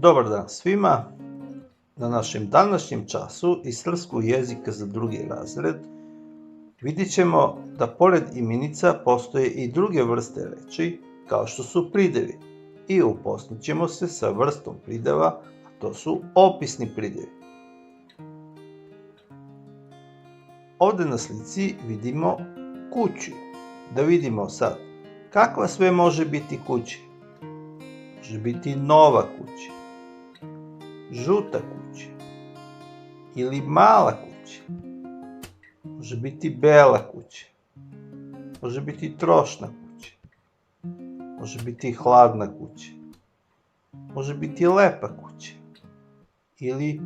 Dobar dan svima. Na našem današnjem času iz srpskog jezika za drugi razred vidjet ćemo da pored imenica postoje i druge vrste reči kao što su pridevi i upoznat ćemo se sa vrstom prideva, a to su opisni pridevi. Ovde na slici vidimo kuću. Da vidimo sad kakva sve može biti kuća. Može biti nova kuća, žuta kuća ili mala kuća. Može biti bela kuća, može biti trošna kuća, može biti hladna kuća, može biti lepa kuća ili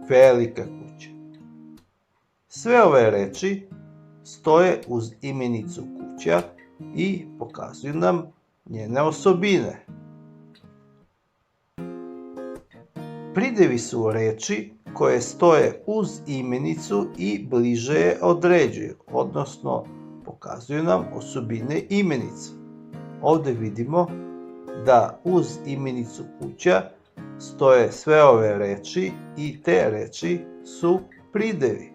velika kuća. Sve ove reči stoje uz imenicu kuća i pokazuju nam njene osobine. Pridevi su reči koje stoje uz imenicu i bliže je određuju, odnosno pokazuju nam osobine imenice. Ovde vidimo da uz imenicu kuća stoje sve ove reči i te reči su pridevi.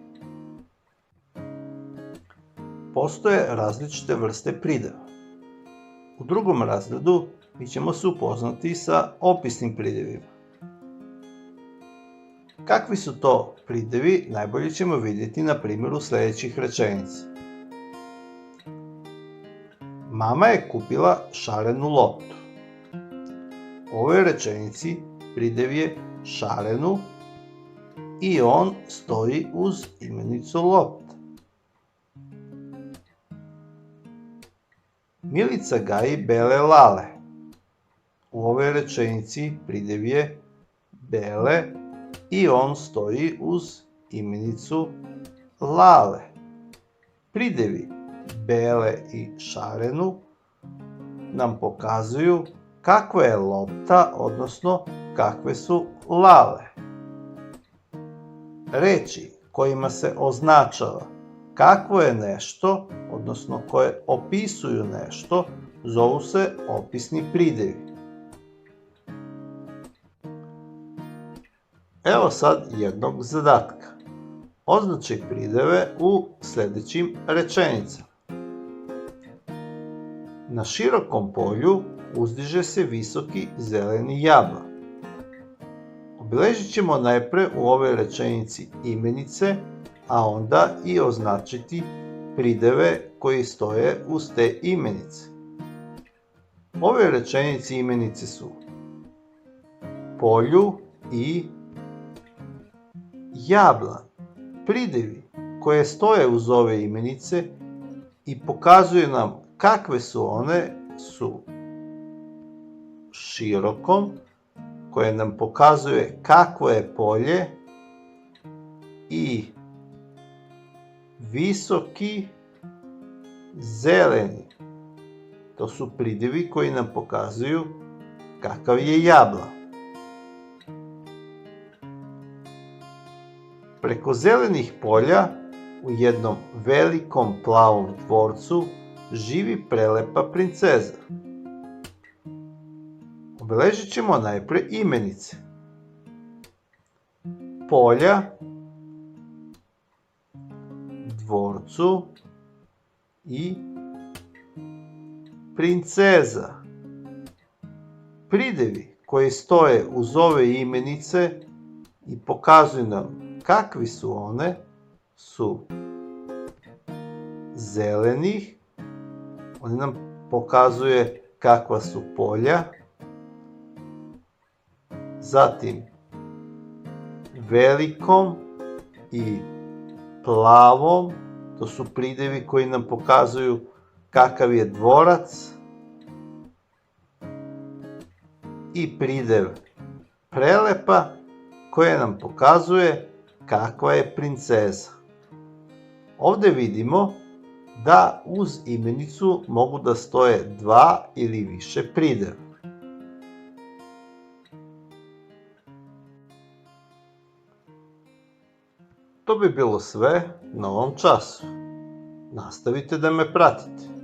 Postoje različite vrste prideva. U drugom razredu mi ćemo se upoznati sa opisnim pridevima. Kakvi su to pridevi, najbolje ćemo vidjeti na primjeru sljedećih rečenica. Mama je kupila šarenu loptu. U ovoj rečenici pridev je šarenu i on stoji uz imenicu lopta. Milica gaji bele lale. U ovoj rečenici pridev je bele i on stoji uz imenicu lale. Pridevi bele i šarenu nam pokazuju kakva je lopta, odnosno kakve su lale. Reči kojima se označava kakvo je nešto, odnosno koje opisuju nešto, zovu se opisni pridevi. Evo sad jednog zadatka. Označi prideve u sljedećim rečenicama. Na širokom polju uzdiže se visoki zeleni jablan. Obilježit ćemo najpre u ovoj rečenici imenice, a onda i označiti prideve koji stoje uz te imenice. U ovoj rečenici imenice su polju i jablan. Pridevi koje stoje uz ove imenice i pokazuju nam kakve su one su širokom, koje nam pokazuje kakvo je polje, i visoki zeleni. To su pridevi koji nam pokazuju kakav je jablan. Preko zelenih polja u jednom velikom plavom dvorcu živi prelepa princeza. Obeležit ćemo najpre imenice. Polja, dvorcu i princeza. Pridevi koji stoje uz ove imenice i pokazuju nam kakvi su one su zelenih, oni nam pokazuje kakva su polja, zatim velikom i plavom, to su pridevi koji nam pokazuju kakav je dvorac, i pridev prelepa koje nam pokazuje kakva je princeza. Ovde vidimo da uz imenicu mogu da stoje dva ili više prideva. To bi bilo sve na ovom času. Nastavite da me pratite.